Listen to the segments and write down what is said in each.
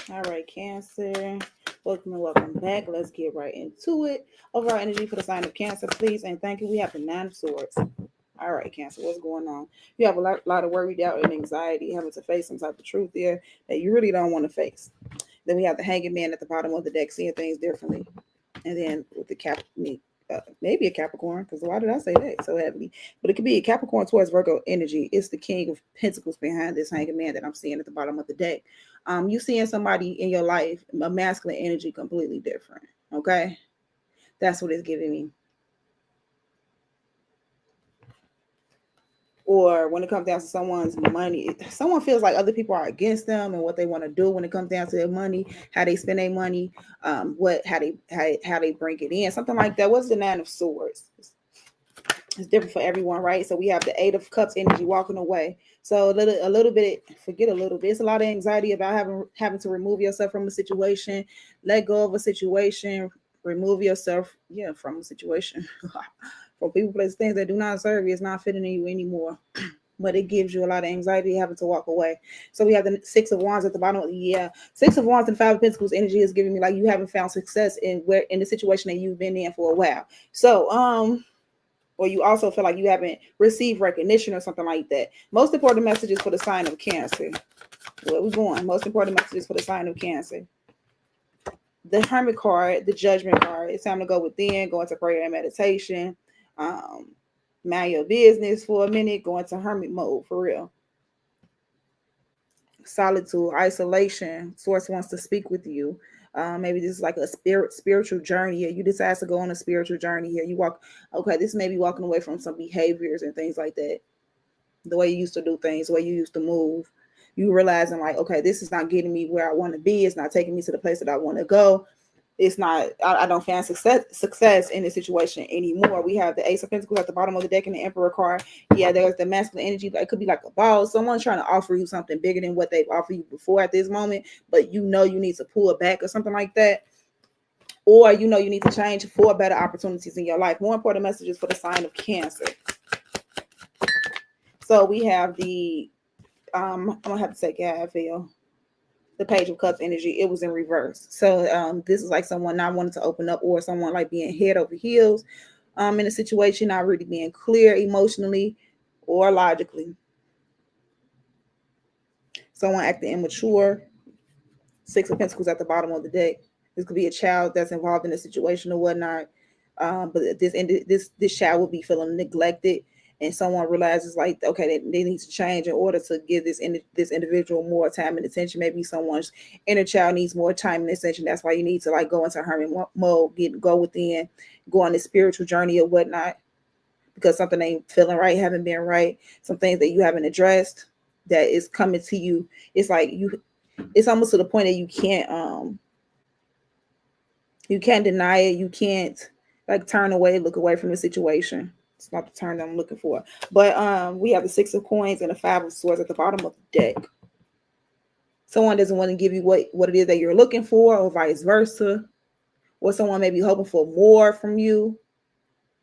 All right, Cancer. Welcome and welcome back. Let's get right into it. Overall energy for the sign of Cancer, please, and thank you. We have the Nine of Swords. All right, Cancer, what's going on? You have a lot of worry, doubt, and anxiety, having to face some type of truth there that you really don't want to face. Then we have the Hanging Man at the bottom of the deck, seeing things differently. And then with the maybe a Capricorn, because why did I say that so heavily? But it could be a Capricorn towards Virgo energy. It's the King of Pentacles behind this Hanging Man that I'm seeing at the bottom of the deck. You seeing somebody in your life, a masculine energy, completely different. Okay, that's what it's giving me. Or when it comes down to someone's money, someone feels like other people are against them and what they want to do when it comes down to their money, how they spend their money, how they bring it in, something like that. What's the Nine of Swords? It's different for everyone, right? So we have the Eight of Cups energy walking away. So a little bit, forget a little bit. It's a lot of anxiety about having to remove yourself from a situation, let go of a situation, remove yourself, from a situation, from people, places, things that do not serve you. It's not fitting in you anymore. But it gives you a lot of anxiety having to walk away. So we have the Six of Wands at the bottom. Six of Wands and Five of Pentacles energy is giving me like you haven't found success in the situation that you've been in for a while. So or you also feel like you haven't received recognition or something like that. Most important messages for the sign of Cancer. Where we going? Most important messages for the sign of Cancer. The Hermit card, the Judgment card. It's time to go within, go into prayer and meditation. Mind your business for a minute, go into hermit mode for real. Solitude, isolation. Source wants to speak with you. Maybe this is like a spiritual journey here. You decide to go on a spiritual journey here. This may be walking away from some behaviors and things like that. The way you used to do things, the way you used to move. You realizing like, okay, this is not getting me where I want to be. It's not taking me to the place that I want to go. It's not, I don't find success in this situation anymore. We have the Ace of Pentacles at the bottom of the deck and the Emperor card. Yeah, there's the masculine energy. It could be like a boss, someone trying to offer you something bigger than what they've offered you before at this moment, but you need to pull it back or something like that. Or you need to change for better opportunities in your life. More important messages for the sign of Cancer. So we have the, I'm going to have to take it, I feel. The Page of Cups energy, it was in reverse. So this is like someone not wanting to open up, or someone like being head over heels in a situation, not really being clear emotionally or logically. Someone acting immature. Six of Pentacles at the bottom of the deck. This could be a child that's involved in a situation or whatnot. But this child will be feeling neglected, and someone realizes like, okay, they need to change in order to give this individual more time and attention. Maybe someone's inner child needs more time and attention. That's why you need to like go into hermit mode, go within, go on this spiritual journey or whatnot, because something ain't feeling right, haven't been right. Some things that you haven't addressed that is coming to you. It's like it's almost to the point that you can't deny it. You can't like turn away, look away from the situation. It's not the turn that I'm looking for. But we have the Six of Coins and the Five of Swords at the bottom of the deck. Someone doesn't want to give you what it is that you're looking for, or vice versa. Or someone may be hoping for more from you.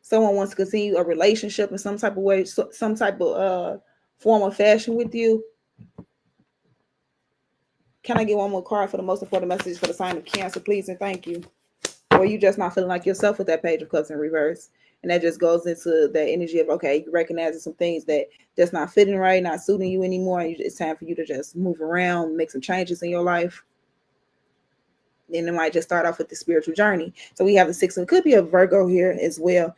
Someone wants to continue a relationship in some type of way, some type of form or fashion with you. Can I get one more card for the most important message for the sign of Cancer, please, and thank you? Or you just not feeling like yourself with that Page of Cups in reverse. And that just goes into the energy of, okay, you recognizing some things that just not fitting right, not suiting you anymore. And it's time for you to just move around, make some changes in your life. Then it might just start off with the spiritual journey. So we have the Six of, it could be a Virgo here as well.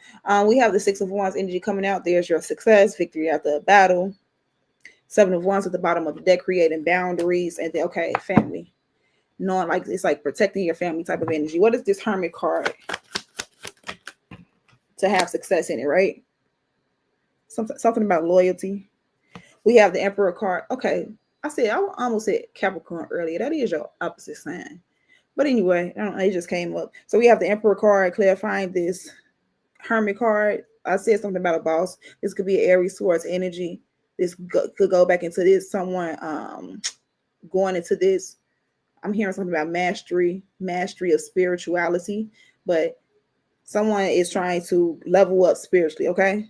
We have the Six of Wands energy coming out. There's your success, victory after a battle. Seven of Wands at the bottom of the deck, creating boundaries. And then, okay, family. Knowing like it's like protecting your family type of energy. What is this Hermit card? To have success in it, right? Something about loyalty. We have the Emperor card. Okay, I almost said Capricorn earlier. That is your opposite sign. But anyway, I don't know, it just came up. So we have the Emperor card clarifying this Hermit card. I said something about a boss. This could be an Aries Swords energy. This could go back into this. Someone going into this. I'm hearing something about mastery of spirituality, but someone is trying to level up spiritually, okay?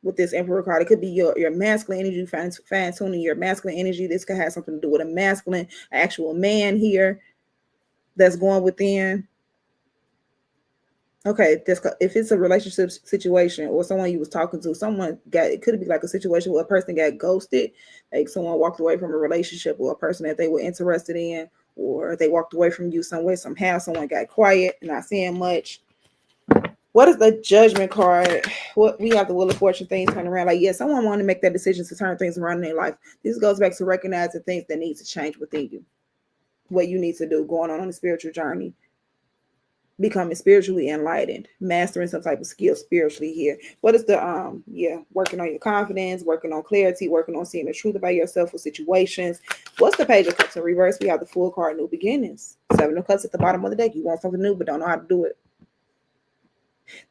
with this Emperor card. It could be your masculine energy, fine-tuning your masculine energy. This could have something to do with a masculine, actual man here that's going within. Okay, if it's a relationship situation or someone you was talking to, it could be like a situation where a person got ghosted, like someone walked away from a relationship or a person that they were interested in, or they walked away from you some way, somehow, someone got quiet, not saying much. What is the Judgment card? What we have the Wheel of Fortune, things turn around. Like, yeah, someone wanted to make that decision to turn things around in their life. This goes back to recognize the things that need to change within you, what you need to do, going on a spiritual journey, becoming spiritually enlightened, mastering some type of skill spiritually here. What is the working on your confidence, working on clarity, working on seeing the truth about yourself with situations. What's the Page of Cups in reverse? We have the Fool card, new beginnings. Seven of Cups at the bottom of the deck. You want something new but don't know how to do it.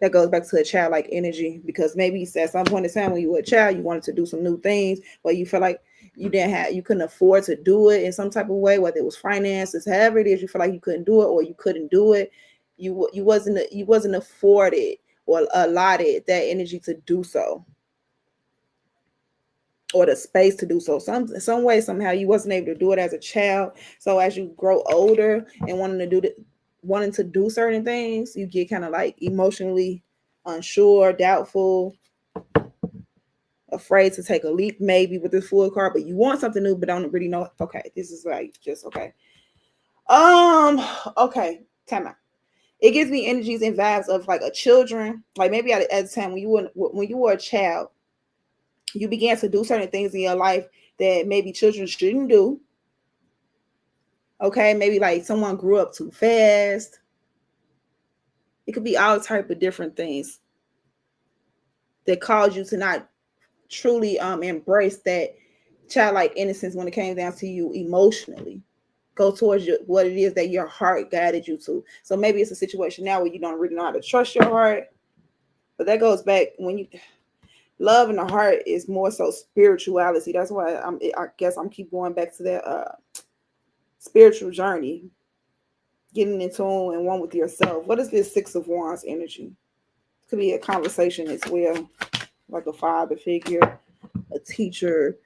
That goes back to a childlike energy, because maybe at some point in time when you were a child, you wanted to do some new things, but you feel like you couldn't afford to do it in some type of way, whether it was finances, however it is, you feel like you couldn't do it or you couldn't do it. You wasn't afforded or allotted that energy to do so, or the space to do so. Some way, somehow you wasn't able to do it as a child. So as you grow older and wanting to do certain things, you get kind of like emotionally unsure, doubtful, afraid to take a leap, maybe with this Fool card, but you want something new but don't really know. Okay, this is like just okay. Okay, time out. It gives me energies and vibes of like a children, like maybe at a time when you were a child, you began to do certain things in your life that maybe children shouldn't do. Okay, maybe like someone grew up too fast. It could be all type of different things that cause you to not truly embrace that childlike innocence when it came down to you emotionally. Go towards what it is that your heart guided you to. So maybe it's a situation now where you don't really know how to trust your heart. But that goes back when you love in the heart is more so spirituality. That's why I guess I'm keep going back to that spiritual journey, getting in tune and one with yourself. What is this Six of Wands energy? It could be a conversation as well, like a father figure, a teacher,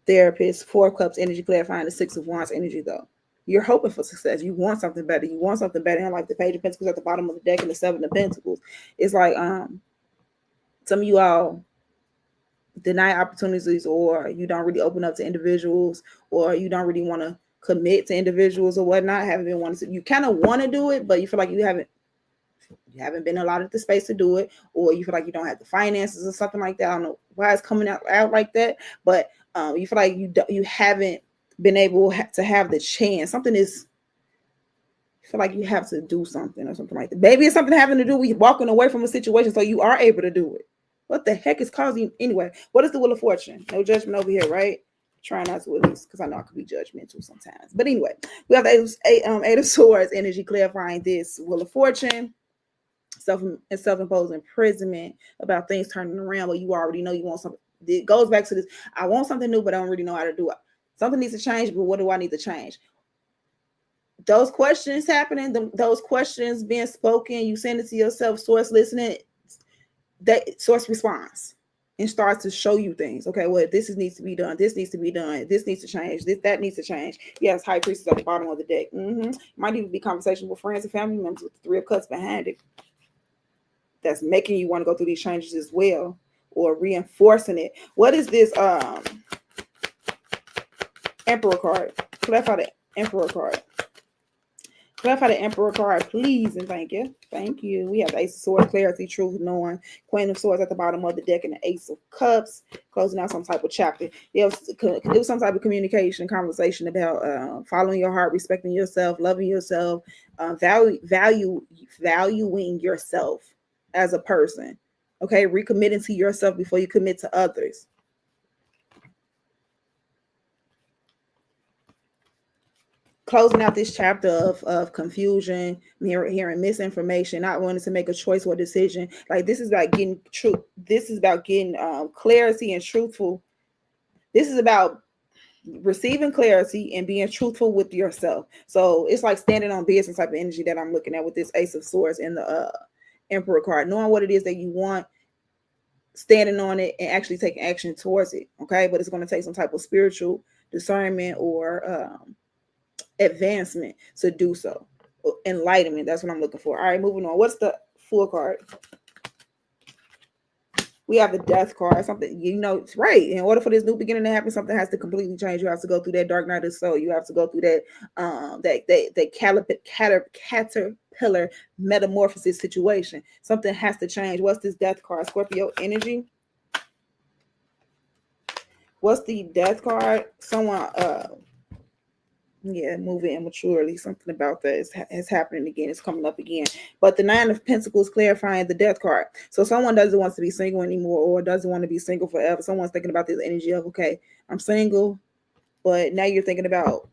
therapist. Four of Cups energy, clarifying the Six of Wands energy though. You're hoping for success. You want something better. You want something better. And like the Page of Pentacles at the bottom of the deck and the Seven of Pentacles. It's like some of you all deny opportunities, or you don't really open up to individuals, or you don't really want to commit to individuals or whatnot. Haven't been wanting to. You kind of want to do it, but you feel like you haven't been allotted the space to do it, or you feel like you don't have the finances or something like that. I don't know why it's coming out like that, but you feel like you haven't been able to have the chance. Something is, you feel like you have to do something or something like that. Maybe it's something having to do with walking away from a situation so you are able to do it. What the heck is causing anyway? What is the Wheel of Fortune? No judgment over here, right? Try not to, at least, because I know I could be judgmental sometimes. But anyway, we have the Eight of Swords energy, clarifying this Wheel of Fortune. Self-imposed imprisonment about things turning around, but you already know you want something. It goes back to this. I want something new, but I don't really know how to do it. Something needs to change, but what do I need to change? Those questions happening, those questions being spoken, you send it to yourself, source listening, that source responds and starts to show you things. Okay, well, needs to be done. This needs to be done. This needs to change. That needs to change. Yes, High Priestess at the bottom of the deck. Might even be conversation with friends and family members with the Three of Cups behind it. That's making you want to go through these changes as well, or reinforcing it. What is this Emperor card? Clarify the Emperor card. Clarify the Emperor card, please, and thank you. Thank you. We have the Ace of Swords, clarity, truth, knowing. Queen of Swords at the bottom of the deck, and the Ace of Cups, closing out some type of chapter. It was some type of communication, conversation about following your heart, respecting yourself, loving yourself, valuing yourself as a person. Okay, recommitting to yourself before you commit to others. Closing out this chapter of confusion, hearing misinformation, not wanting to make a choice or decision. Like, this is about getting truth. This is about getting clarity and truthful. This is about receiving clarity and being truthful with yourself. So it's like standing on business type of energy that I'm looking at with this Ace of Swords and the Emperor card, knowing what it is that you want, standing on it and actually taking action towards it. Okay, but it's going to take some type of spiritual discernment or advancement to do so. Enlightenment, that's what I'm looking for. All right, moving on. What's the Fool card? We have the Death card. Something, it's right. In order for this new beginning to happen, something has to completely change. You have to go through that dark night of the soul. You have to go through that caterpillar metamorphosis situation. Something has to change. What's this Death card? Scorpio energy. What's the Death card? Someone moving immaturely. Something about that is happening again. It's coming up again. But the Nine of Pentacles clarifying the Death card. So someone doesn't want to be single anymore or doesn't want to be single forever. Someone's thinking about this energy of, okay, I'm single, but now you're thinking about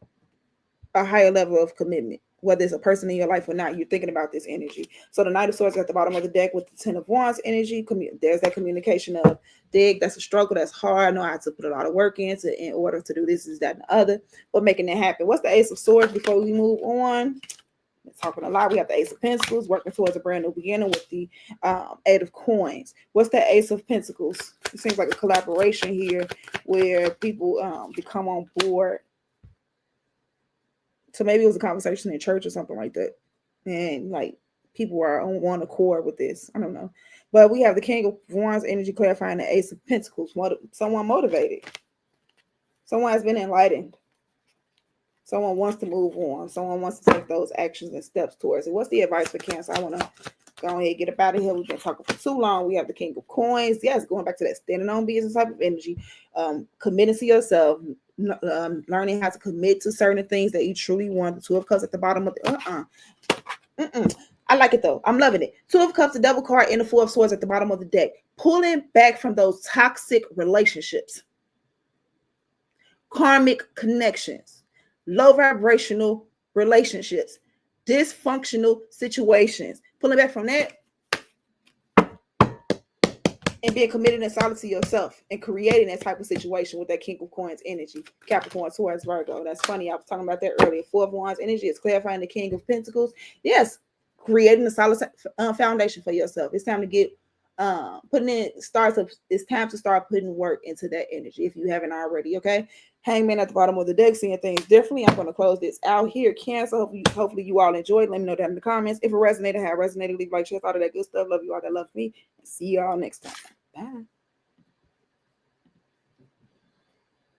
a higher level of commitment. Whether it's a person in your life or not, you're thinking about this energy. So the Knight of Swords at the bottom of the deck with the Ten of Wands energy. There's that communication of, that's a struggle, that's hard. I know I have to put a lot of work in order to do this, that, and the other, but making it happen. What's the Ace of Swords before we move on? We're talking a lot. We have the Ace of Pentacles, working towards a brand new beginning with the Eight of Coins. What's the Ace of Pentacles? It seems like a collaboration here where people become on board. So maybe it was a conversation in church or something like that. And like people are on one accord with this. I don't know. But we have the King of Wands energy clarifying the Ace of Pentacles. Someone motivated. Someone has been enlightened. Someone wants to move on. Someone wants to take those actions and steps towards it. What's the advice for Cancer? I want to go ahead and get up out of here. We've been talking for too long. We have the King of Coins. Yes, going back to that standing on business type of energy. Committing to yourself. Learning how to commit to certain things that you truly want. The Two of Cups at the bottom of the I like it though. I'm loving it. Two of Cups, the Devil card, and the Four of Swords at the bottom of the deck. Pulling back from those toxic relationships, karmic connections, low vibrational relationships, dysfunctional situations. Pulling back from that and being committed and solid to yourself and creating that type of situation with that King of Coins energy. Capricorn, Taurus, Virgo. That's funny. I was talking about that earlier. Four of Wands energy is clarifying the King of Pentacles. Yes, creating a solid foundation for yourself. It's time to get it's time to start putting work into that energy if you haven't already. Okay. Hangman at the bottom of the deck, seeing things differently. I'm going to close this out here. Cancer, hopefully you all enjoyed. Let me know down in the comments. If it resonated, leave a like, share, all of that good stuff. Love you all that love me. See you all next time. Bye.